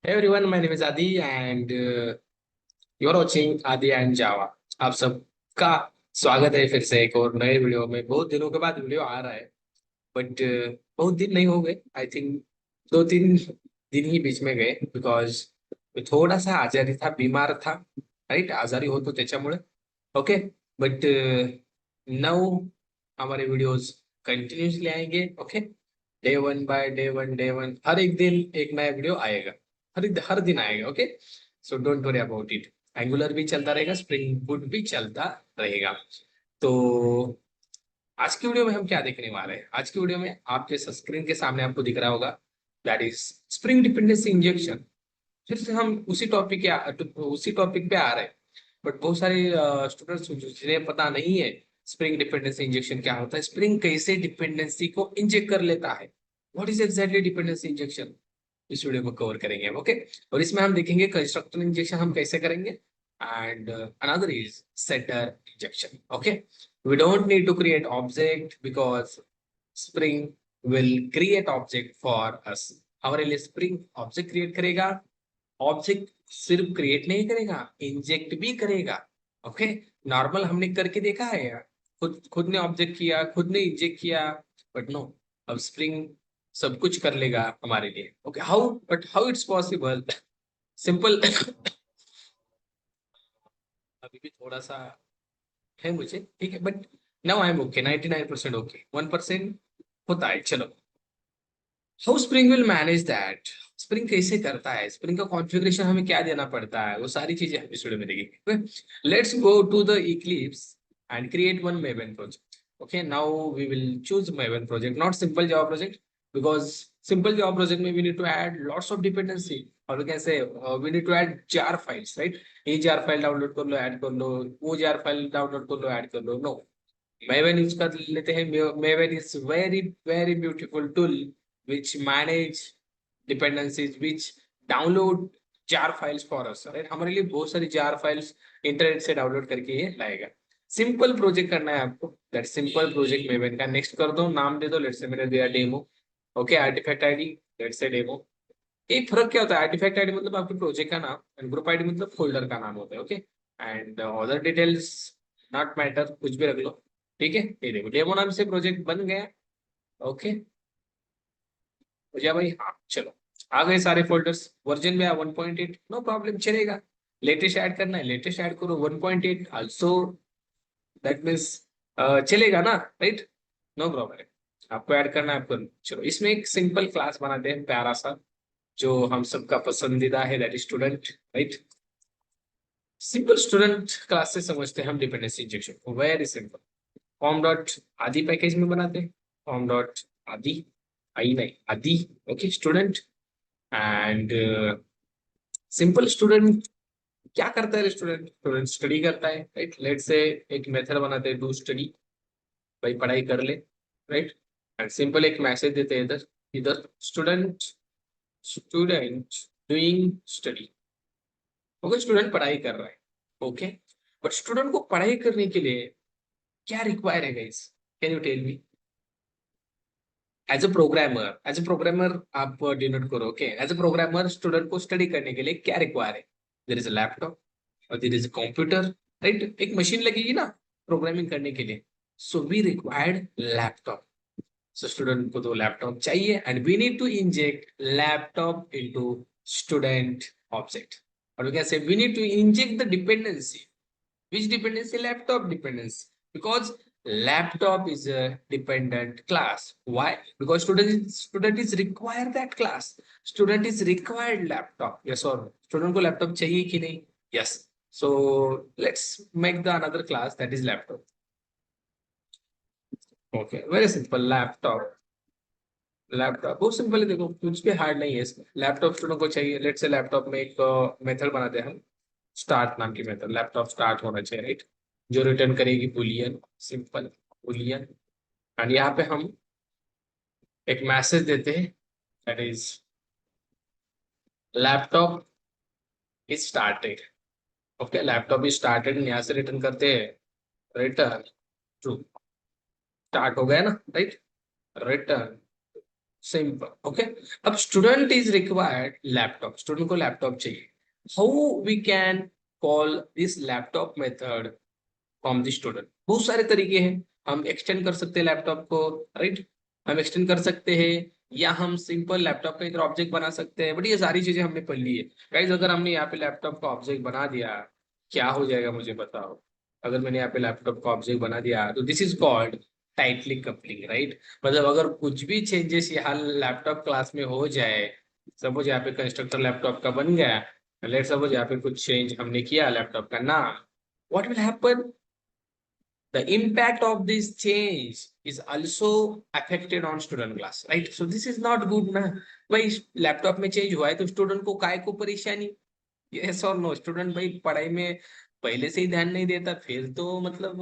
Hey everyone, my name is Adi and you're watching Adi and Java. आप सबका स्वागत है फिर से एक और नए वीडियो में। बहुत दिनों के बाद वीडियो आ रहा है बट बहुत दिन नहीं हो गए। आई थिंक 2-3 दिन ही बीच में गए बिकॉज थोड़ा सा आजारी था, बीमार था। राइट, आजारी हो तो त्याच्यामुळे ओके। बट नाउ हमारे वीडियोस कंटिन्यूसली आएंगे। ओके, डे वन हर एक दिन एक नया वीडियो आएगा। हर दिन आएगा। Okay, so don't worry about it. Angular भी चलता रहेगा, स्प्रिंग बूट भी चलता रहेगा। तो आज की वीडियो में हम क्या देखने वाले हैं? आज की वीडियो में आपके स्क्रीन के सामने आपको दिख रहा होगा that is spring dependency injection. फिर से हम उसी टॉपिक पे आ रहे हैं। बट बहुत सारे स्टूडेंट्स जिन्हें पता नहीं है स्प्रिंग डिपेंडेंसी इंजेक्शन क्या होता है, स्प्रिंग कैसे डिपेंडेंसी को इंजेक्ट कर लेता है, what is exactly dependency injection, इस वीडियो को कवर करेंगे। ओके, और इसमें हम देखेंगे कंस्ट्रक्टर इंजेक्शन हम कैसे करेंगे and another is setter injection. Okay, we don't need to create object because Spring will create object for us. हमारे लिए स्प्रिंग ऑब्जेक्ट क्रिएट करेगा। ऑब्जेक्ट सिर्फ क्रिएट नहीं करेगा, इंजेक्ट भी करेगा। ओके, नॉर्मल हमने करके देखा है यार, खुद खुद ने ऑब्जेक्ट किया, खुद ने इंजेक्ट किया। बट नो, अब स्प्रिंग सब कुछ कर लेगा हमारे लिए। Okay, how it's possible? Simple अभी भी थोड़ा सा है मुझे, ठीक है, but now I am okay, 99% okay, 1% होता है। चलो, how spring will manage that, spring कैसे करता है, स्प्रिंग का कॉन्फ़िगरेशन हमें क्या देना पड़ता है, वो सारी चीजें हम इस वीडियो में देखेंगे। Let's go to the Eclipse and create one Maven project. Okay, now we will choose Maven project, not simple Java project, because simple Java project में we need to add lots of dependency, और कैसे we need to add jar files, right? ये jar file download कर लो, add कर लो, वो jar file download कर लो, ऐड कर लो। नो, Maven यूज कर लेते हैं। Maven is very beautiful tool which manage dependencies, which download jar files for us, right? हमारे लिए बहुत सारी जार फाइल्स इंटरनेट से डाउनलोड करके ये लाएगा। सिंपल प्रोजेक्ट करना है आपको, दैट सिंपल प्रोजेक्ट मेवन का। नेक्स्ट कर दो, नाम दे दो, लेट्स से मैंने दिया demo. Okay, artifact ID, let's say demo. एक फर्क क्या होता है, आर्टिफैक्ट आईडी मतलब आपके प्रोजेक्ट का नाम एंड ग्रुप आईडी मतलब फोल्डर का नाम होता है। Okay, and other details not matter, कुछ भी रख लो, ठीक है। ये देखो, डेमो नाम से प्रोजेक्ट बन गया। ओके, भैया भाई, हाँ चलो, आ गए सारे फोल्डर्स। वर्जन में 1.8, नो प्रॉब्लम, चलेगा। लेटेस्ट ऐड करना है, लेटेस्ट ऐड करो 1.8 आल्सो, दैट मीन्स चलेगा ना, राइट? नो प्रॉब्लम, आपको ऐड करना है आपको। चलो, इसमें एक सिंपल क्लास बनाते हैं प्यारा सा, जो हम सबका पसंदीदा है, that is student, right? Simple student class से समझते हैं हम डिपेंडेंसी इंजेक्शन को, वेरी सिंपल। फॉर्म डॉट आदि पैकेज में बनाते हैं, फॉर्म डॉट आदि, आई नहीं आदि। Okay, student and simple student क्या करता है? स्टूडेंट स्टूडेंट स्टडी करता है, राइट? लेट से एक मेथड बनाते हैं, डू स्टडी, भाई पढ़ाई कर ले, राइट? एंड सिंपल एक मैसेज देते हैं इधर, इधर student, student doing study. Okay, student पढ़ाई कर रहा है। ओके, बट स्टूडेंट को पढ़ाई करने के लिए क्या रिक्वायर है guys? Can you tell me? As a programmer आप डिनोट करो। Okay, as a programmer student को स्टडी करने के लिए क्या रिक्वायर है? देयर इज अ लैपटॉप और there is a computer, right? एक मशीन लगेगी ना प्रोग्रामिंग करने के लिए, so we required laptop. So student को तो लैपटॉप चाहिए and we need to inject laptop into student object. और कैसे we need to inject the dependency, which dependency? Laptop dependency, because laptop is a dependent class. Why? Because student is required that class, student is required laptop, yes or no? Student को laptop चाहिए कि नहीं? Yes. So let's make the another class that is laptop. Okay, very simple, laptop। Laptop बहुत simple है, देखो कुछ भी hard नहीं है इसमें। लैपटॉप स्टूडेंट को चाहिए, लेट से लैपटॉप में एक मेथड बनाते हैं हम, स्टार्ट नाम की मेथड। लैपटॉप स्टार्ट होना चाहिए, राइट? जो रिटर्न करेगी बुलियन, सिंपल बुलियन। एंड यहाँ पे हम एक मैसेज देते हैं that is laptop is started. Okay, laptop is started, यहाँ से रिटर्न करते हैं रिटर्न ट्रू, स्टार्ट हो गया ना, राइट? Return simple okay. अब student is required laptop, student को लैपटॉप चाहिए। How we can call this laptop method from the student? बहुत सारे तरीके हैं, हम एक्सटेंड कर सकते हैं लैपटॉप को, राइट? हम एक्सटेंड कर सकते हैं, या हम सिंपल लैपटॉप का इधर ऑब्जेक्ट बना सकते हैं, बट ये सारी चीजें हमने पढ़ ली है गाइस। अगर हमने यहाँ पे लैपटॉप का ऑब्जेक्ट बना दिया, क्या हो जाएगा मुझे बताओ? अगर मैंने यहाँ पे लैपटॉप का ऑब्जेक्ट बना दिया तो this is called tightly coupling, right? मतलब अगर कुछ भी चेंजेस यहाँ लैपटॉप क्लास में हो जाए, सपोज यहाँ पे कंस्ट्रक्टर लैपटॉप का बन गया, लेट सपोज यहाँ पे कुछ चेंज हमने किया लैपटॉप का नाम, what will happen? The impact of this change is also affected on student class, right? So this is not good ना भाई। लैपटॉप में चेंज हुआ है तो स्टूडेंट को काय को परेशानी? यस और नो? स्टूडेंट भाई पढ़ाई में पहले से ही ध्यान नहीं देता, फिर तो मतलब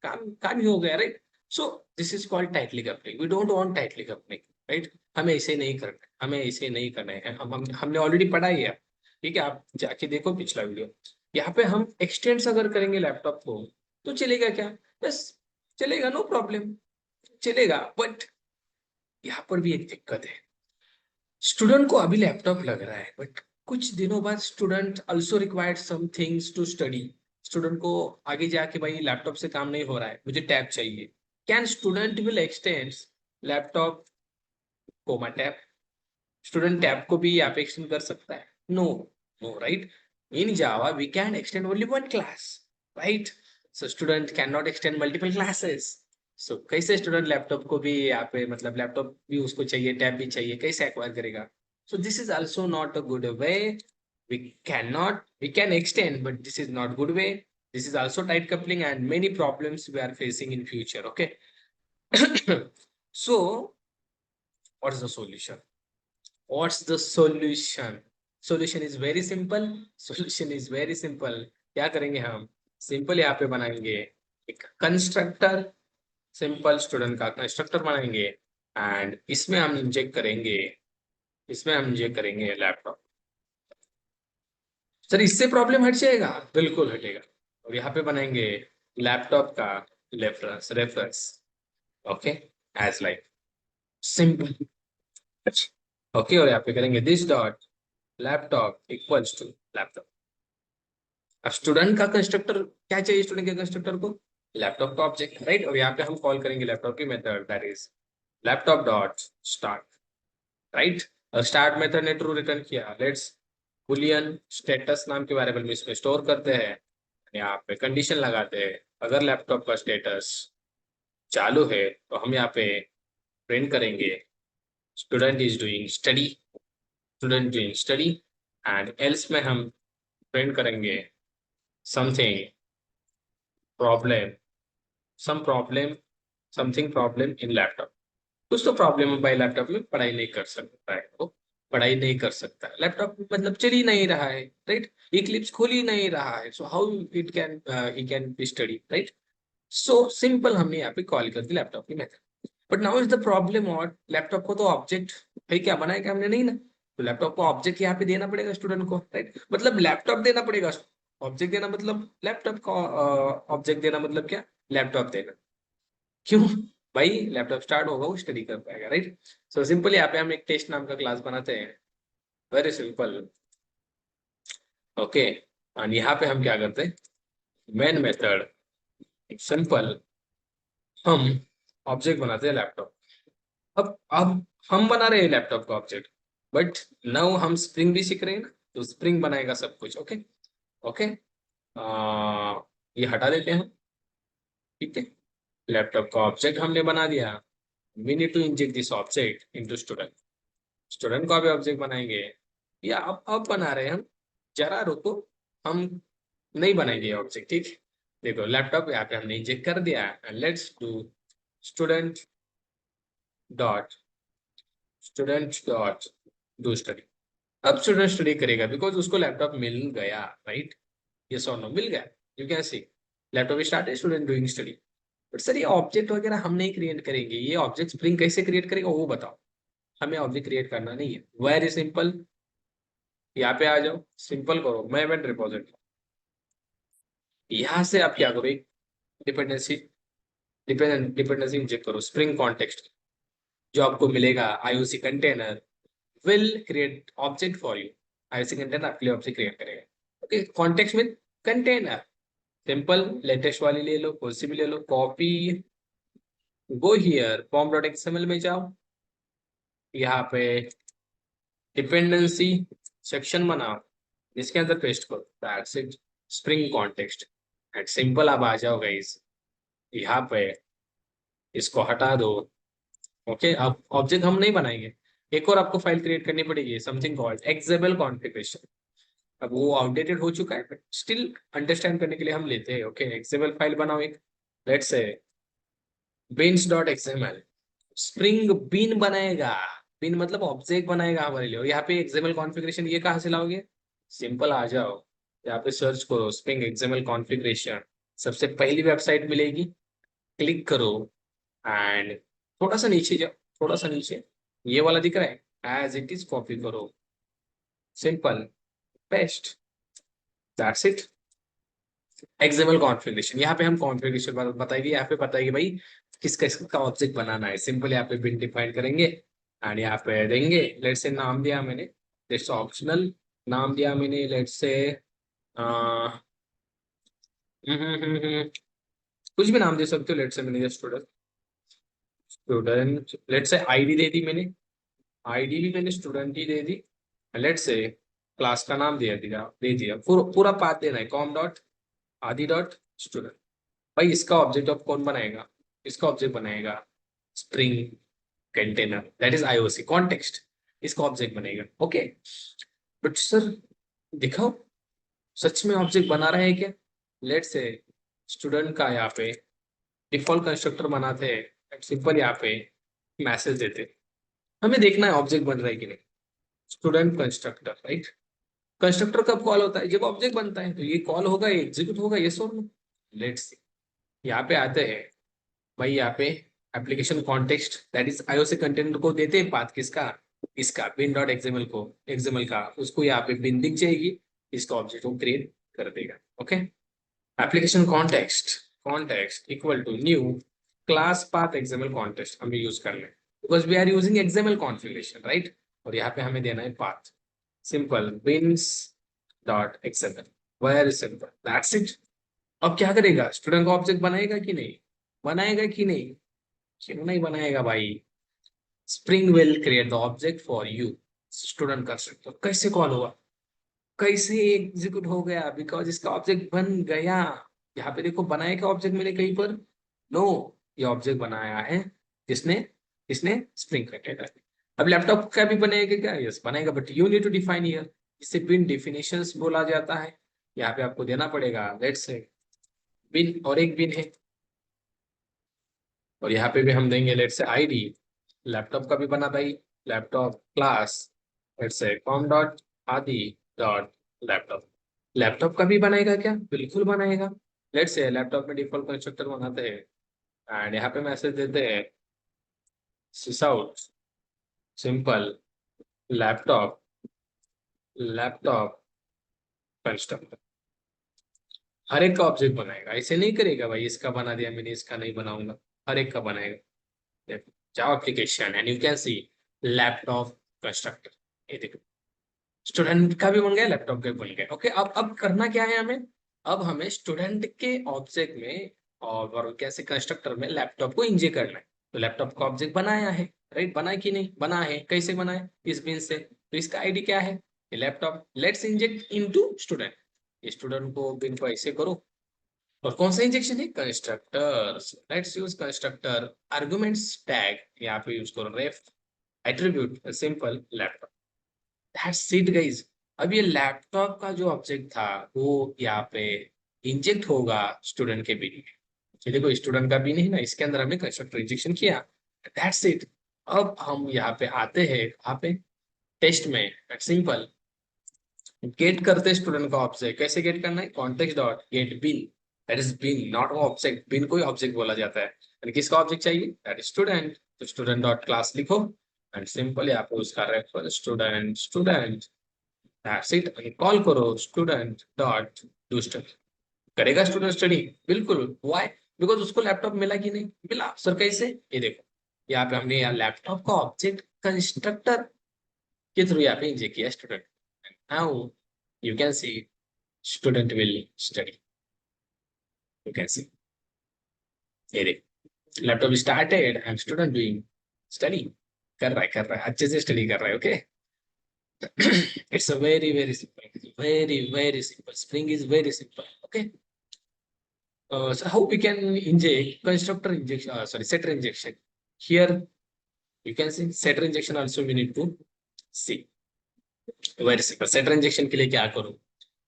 काम काम ही हो गया, right? So this is called tightly coupling. We don't want tightly coupling, right? हमें ऐसे नहीं करना, हमें ऐसे नहीं करना है। हमने ऑलरेडी पढ़ा ही है, ठीक है? आप जाके देखो पिछला वीडियो। यहाँ पे हम एक्सटेंड्स अगर करेंगे लैपटॉप को तो चलेगा क्या? बस चलेगा, नो प्रॉब्लम, चलेगा। बट यहाँ पर भी एक दिक्कत है, स्टूडेंट को अभी लैपटॉप लग रहा है, बट कुछ दिनों बाद student also required some things to study. Student को आगे जाके भाई लैपटॉप से काम नहीं हो रहा है, मुझे टैब चाहिए। Can student will extend laptop comma tab? Student tab को भी यहाँ पे एक्सटेंड कर सकता है? No, no, right? In Java we can extend only one class, right? So student can not extend multiple classes. So कैसे student laptop को भी यहाँ पे मतलब लैपटॉप भी उसको चाहिए, टैब भी चाहिए, कैसे एक्वायर करेगा? सो this is also not a good way. we we can extend, but this is not good way. This is also tight coupling and many problems we are facing in future, okay? So what is the solution? What's the solution? Solution is very simple. Solution is very simple. क्या करेंगे हम? Simple यहाँ पे बनाएंगे एक constructor, simple student का constructor बनाएंगे, and इसमें हम इंजेक्ट करेंगे लैपटॉप। सर इससे प्रॉब्लम हट जाएगा? बिल्कुल हटेगा। और यहाँ पे बनाएंगे लैपटॉप का reference, okay, as like simple, okay. और यहाँ पे करेंगे this dot laptop equals to laptop. अब स्टूडेंट का कंस्ट्रक्टर क्या चाहिए? स्टूडेंट के कंस्ट्रक्टर को लैपटॉप का ऑब्जेक्ट, राइट? और यहाँ पे हम कॉल करेंगे लैपटॉप की method, that is laptop dot start, right? और स्टार्ट मेथड ने ट्रू रिटर्न किया। लेट्स बुलियन स्टेटस नाम के वेरिएबल में इसमें स्टोर करते हैं, यहाँ पे कंडीशन लगाते हैं। अगर लैपटॉप का स्टेटस चालू है तो हम यहाँ पे प्रिंट करेंगे student is doing study, student doing study. And else में हम प्रिंट करेंगे something problem, some problem, something problem in laptop. कुछ तो प्रॉब्लम है भाई, लैपटॉप में पढ़ाई नहीं कर सकता है वो, पढ़ाई नहीं कर सकता है लैपटॉप मतलब चल ही नहीं रहा है, राइट? इक्लिप्स खुल ही नहीं रहा है, so how it can he can be study, right? So simple हमने यहाँ पे कॉल कर दी लैपटॉप की method. But now is the problem, और लैपटॉप को तो ऑब्जेक्ट भाई क्या बनाया क्या हमने? नहीं ना। तो लैपटॉप को ऑब्जेक्ट यहाँ पे देना पड़ेगा स्टूडेंट को, राइट? मतलब लैपटॉप देना पड़ेगा, ऑब्जेक्ट देना मतलब लैपटॉप का ऑब्जेक्ट देना मतलब क्या? लैपटॉप देना। क्यों? भाई लैपटॉप स्टार्ट होगा वो स्टडी कर पाएगा, राइट? सो सिंपल यहाँ पे हम एक टेस्ट नाम का क्लास बनाते हैं, वेरी सिंपल, ओके। और यहाँ पे हम क्या करते हैं, मेन मेथड, सिंपल, हम ऑब्जेक्ट बनाते हैं लैपटॉप। अब हम बना रहे हैं लैपटॉप का ऑब्जेक्ट, बट नाउ हम स्प्रिंग भी सीख रहे हैं ना, तो स्प्रिंग बनाएगा सब कुछ, ओके। ओके, ये हटा देते हैं हम, ठीक है? लैपटॉप का ऑब्जेक्ट हमने बना दिया, we need to inject this object into student. Student को अभी ऑब्जेक्ट बनाएंगे, या अब बना रहे हैं हम, जरा रुको, हम नहीं बनाएंगे ऑब्जेक्ट, ठीक है? देखो लैपटॉप यहाँ पे हमने इंजेक्ट कर दिया, and let's do student dot do study. अब स्टूडेंट स्टडी करेगा बिकॉज उसको लैपटॉप मिल गया, राइट? यस और नो? मिल गया। You can see laptop start है, student doing study. But sir ये ऑब्जेक्ट वगैरह हम नहीं क्रिएट करेंगे, ये ऑब्जेक्ट स्प्रिंग कैसे क्रिएट करेगा वो बताओ? हमें ऑब्जेक्ट क्रिएट करना नहीं है, वेरी सिंपल। यहाँ पे आ जाओ, सिंपल करो, मैं इवेंट रिपोजिटरी, यहाँ से आप क्या करो, एक डिपेंडेंसी इंजेक्ट करो स्प्रिंग कॉन्टेक्स्ट, जो आपको मिलेगा IOC container will create object for you. IOC container आपके लिए ऑब्जेक्ट क्रिएट करेगा. Okay, context with container simple, latest वाली ले लो, कोई सी भी ले लो, कॉपी, गो हियर, form.xml में जाओ, यहाँ पे डिपेंडेंसी सेक्शन बनाओ, इसके अंदर पेस्ट करो, that's it, spring context and simple. अब आ जाओ गाइस, यहाँ पे इसको हटा दो. ओके, अब ऑब्जेक्ट हम नहीं बनाएंगे, एक और आपको फाइल क्रिएट करनी पड़ेगी, समथिंग कॉल्ड एक्सेबल कॉन्फ़िगरेशन. अब वो आउटडेटेड हो चुका है बट स्टिल अंडरस्टैंड करने के लिए हम लेते हैं. ओके, एक्सेबल फाइल बनाओ एक, let's say beans.xml. Spring bean बनाएगा, बीन मतलब ऑब्जेक्ट बनाएगा हमारे लिए. और यहाँ पे एक्सएमएल कॉन्फ़िगरेशन ये कहाँ से लाओगे? सिंपल, आ जाओ यहाँ पे सर्च करो स्प्रिंग एक्सएमएल कॉन्फ़िगरेशन, सबसे पहली वेबसाइट मिलेगी, क्लिक करो एंड थोड़ा सा नीचे जाओ, थोड़ा सा नीचे ये वाला दिख रहा है, एज इट इज कॉपी करो, simple, paste, that's it. XML configuration, यहाँ पे हम कॉन्फ़िगरेशन बताएंगे, यहाँ पे बताएंगे भाई किसका इसका ऑब्जेक्ट बनाना है. सिंपल यहाँ पे बिन डिफाइन करेंगे एंड यहाँ पे देंगे, लेट्स से नाम दिया मैंने, दैट्स ऑप्शनल, नाम दिया मैंने लेट्स से कुछ भी नाम दे सकते हो, लेट्स से मैंने student, student let's say ID दे दी मैंने, आईडी भी मैंने स्टूडेंट ही दे दी, लेट्स से क्लास का नाम दे दिया पूरा पाथ देना है, com dot Aadi dot student. भाई इसका ऑब्जेक्ट अब कौन बनाएगा? इसका ऑब्जेक्ट बनाएगा Spring container, that is IOC context, इसका ऑब्जेक्ट बनेगा. ओके, बट सर दिखाओ सच में ऑब्जेक्ट बना रहा है क्या? लेट्स से स्टूडेंट का यहाँ पे डिफॉल्ट कंस्ट्रक्टर बनाते हैं, सिंपल यहाँ पे मैसेज देते, हमें देखना है ऑब्जेक्ट बन रहा है कि नहीं. Student constructor, right? कंस्ट्रक्टर कब कॉल होता है? जब ऑब्जेक्ट बनता है, तो ये कॉल होगा, एग्जीक्यूट होगा, ये सो. लेट्स सी, यहाँ पे आते हैं भाई, यहाँ पे application context that is IOC container को देते हैं पाथ किसका, इसका बिन डॉट एक्सएमएल को, एक्सएमएल का, उसको यहाँ पे बिन दिख जाएगी, इसका ऑब्जेक्ट को क्रिएट कर देगा. Okay, application context equal to new class path XML context हमें यूज करना है, because we are using XML configuration, right? और यहाँ पे हमें देना है path, simple beans dot XML, very simple, that's it. अब क्या करेगा? स्टूडेंट का ऑब्जेक्ट बनाएगा कि नहीं? बनाएगा कि नहीं? क्यों नहीं बनाएगा भाई? Spring will create the object for you. Student constructor कैसे कॉल हुआ, कैसे एग्जीक्यूट हो गया? बिकॉज इसका ऑब्जेक्ट बन गया. यहाँ पे देखो, बनाए का ऑब्जेक्ट मिले कहीं पर? नो, ये ऑब्जेक्ट बनाया है किसने? किसने? Spring container. अब लैपटॉप का भी बनेगा क्या? यस बनेगा, but you need to define here, इसे बिन डेफिनेशंस बोला जाता है. यहाँ पे आपको देना पड़ेगा, लेट्स से बिन, और एक बिन है, और यहाँ पे भी हम देंगे लेट्स से आईडी. लैपटॉप का भी बना भाई, laptop class, let's say com dot Aadi dot laptop. Laptop का भी बनाएगा क्या? बिल्कुल बनाएगा. लेट्स से लैपटॉप में डिफॉल्ट कंस्ट्रक्टर बनाते हैं एंड यहाँ पे मैसेज देते हैं sys out, simple, laptop, laptop constructor, हर एक का ऑब्जेक्ट बनाएगा. ऐसे नहीं करेगा भाई इसका बना दिया मैंने, इसका नहीं बनाऊंगा, हर एक का बनाएगा. देखो, जाओ application and you can see laptop constructor, ये देखो स्टूडेंट का भी बन गया, लैपटॉप का भी बन गया. ओके, अब करना क्या है हमें? अब हमें स्टूडेंट के ऑब्जेक्ट में और कैसे कंस्ट्रक्टर में लैपटॉप को इंजेक्ट करना है. तो लैपटॉप का ऑब्जेक्ट बनाया है, राइट? बना है कि नहीं? बना है. कैसे बना है? इस बिन से. तो इसका आईडी क्या है? ये laptop. Let's inject into student. Student को बिन को ऐसे करो, और कौन सा इंजेक्शन है? Constructor. Let's use constructor arguments tag, यहाँ पे यूज करो ref attribute, simple laptop. That's it guys. अब ये लैपटॉप का जो ऑब्जेक्ट था वो यहाँ पे इंजेक्ट होगा स्टूडेंट के बिन में. ये देखो स्टूडेंट का बिन है ना, इसके अंदर हमने कंस्ट्रक्टर इंजेक्शन किया. That's it. अब हम यहाँ पे आते हैं, यहाँ पे टेस्ट में, सिंपल गेट करते स्टूडेंट का ऑब्जेक्ट. कैसे गेट करना है? Context dot get bean, that is bean not object. Bean को ऑब्जेक्ट बोला जाता है. यानी किसका ऑब्जेक्ट चाहिए? That is student. तो स्टूडेंट डॉट क्लास लिखो एंड सिंपल यहाँ पे उसका refer student, student, that's it. Call करो स्टूडेंट डॉट डू स्टडी. करेगा स्टूडेंट स्टडी? बिल्कुल. व्हाई? बिकॉज उसको लैपटॉप मिला कि नहीं? मिला. सर कैसे? ये देखो, यहाँ पे हमने लैपटॉप का ऑब्जेक्ट कंस्ट्रक्टर के थ्रू यहाँ पे इंजेक्ट किया student. Now you can C student will study. You can सी ये देख, laptop started and student doing study. कर रहा है अच्छे से स्टडी कर रहा है. Okay. It's a very simple, very simple. Spring is very simple. Okay. So how we can inject constructor injection? Sorry, setter injection. Here you can see setter injection also we need to see. Very simple. Setter injection के लिए क्या करूँ?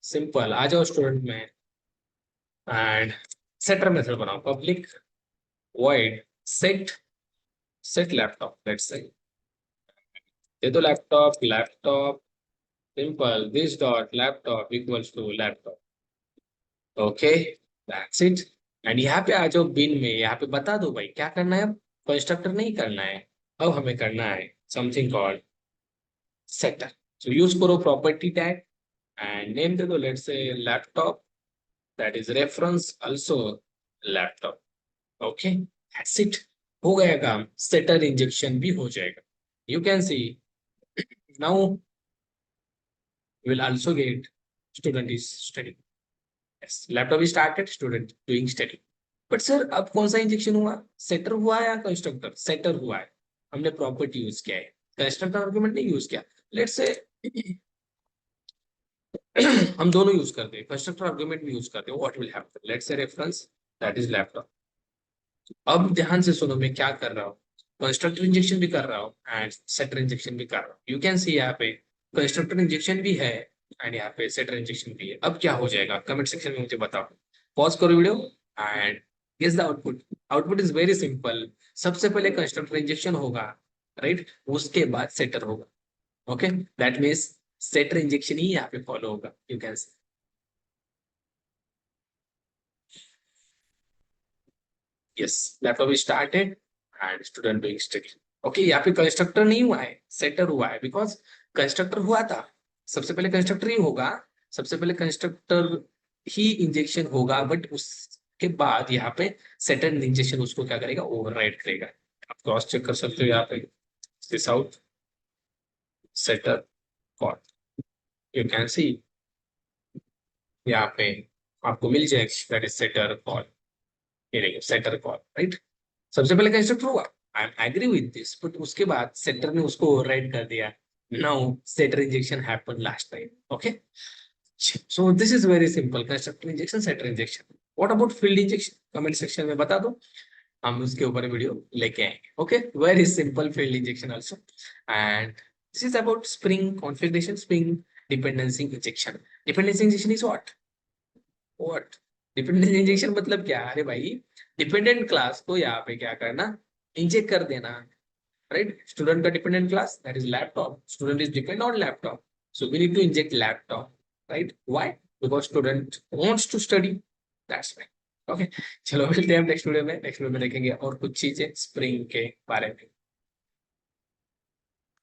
Simple. आ जाओ student में and setter method बनाओ. Public void set laptop. Let's say ये तो laptop simple. This dot laptop equals to laptop. Okay that's it. And यहाँ पे आ जाओ बिन में. यहाँ पे बता दो भाई क्या करना है. अब कंस्ट्रक्टर नहीं करना है, अब हमें करना है समथिंग कॉल्ड सेटर. सो यूज करो प्रॉपर्टी टैग एंड नेम दे दो लेट्स से laptop. That is reference also laptop. Okay that's it. हो गया काम. सेटर इंजेक्शन भी हो जाएगा. You can C now will also get student is study. Yes, laptop started student doing study. But sir अब कौन सा इंजेक्शन हुआ? सेटर हुआ या कंस्ट्रक्टर? सेटर हुआ है. हमने प्रॉपर्टी यूज किया है, कंस्ट्रक्टर आर्गुमेंट नहीं यूज किया. लेट्स से हम दोनों यूज करते हैं, कंस्ट्रक्टर आर्गुमेंट भी यूज करते हैं. What will happen? Let's say reference that is laptop. अब ध्यान से सुनो मैं क्या कर रहा हूँ. कंस्ट्रक्टर इंजेक्शन भी कर रहा हूँ एंड सेटर इंजेक्शन भी कर रहा हूँ. यू कैन सी यहाँ पे कंस्ट्रक्टर इंजेक्शन भी है एंड यहाँ पे सेटर इंजेक्शन भी है. अब क्या हो जाएगा कमेंट सेक्शन में मुझे बताओ. पॉज करो video and guess the output. Output is very simple. सबसे पहले कंस्ट्रक्टर इंजेक्शन होगा, राइट, उसके बाद सेटर होगा. Okay that means setter injection ही यहाँ पे फॉलो होगा. You can see yes laptop started and student doing study. Okay यहाँ पे कंस्ट्रक्टर नहीं हुआ है, सेटर हुआ है. बिकॉज कंस्ट्रक्टर हुआ था, सबसे पहले कंस्ट्रक्टर ही होगा, सबसे पहले कंस्ट्रक्टर ही इंजेक्शन होगा. बट उसके बाद यहाँ पे सेटर इंजेक्शन उसको क्या करेगा, ओवरराइड करेगा. आप क्रॉस चेक कर सकते हो यहाँ पे this out setter call. You can see यहाँ पे आपको मिल जाएगा दैट इज सेटर कॉल. ये देखिए सेटर कॉल, राइट. सबसे पहले कंस्ट्रक्टर हुआ, I am agree with this. But उसके बाद सेटर ने उसको ओवरराइड कर दिया. Now setter injection happened last time. Okay so this is very simple. Constructor injection, setter injection. What about field injection? Comment section में बता दो, हम उसके ऊपर वीडियो लेके आएंगे. Okay very simple field injection also. And this is about spring configuration, spring dependency injection. Dependency injection is what dependency injection मतलब क्या? अरे भाई डिपेंडेंट क्लास को यहाँ पे क्या करना, इंजेक्ट कर देना, राइट. स्टूडेंट का dependent class that is laptop. Student is depend on laptop. So we need to inject laptop, right. Why? Because student wants to study. That's why. Okay चलो मिलते हैं नेक्स्ट वीडियो में. Next video में देखेंगे और कुछ चीजें स्प्रिंग के बारे में.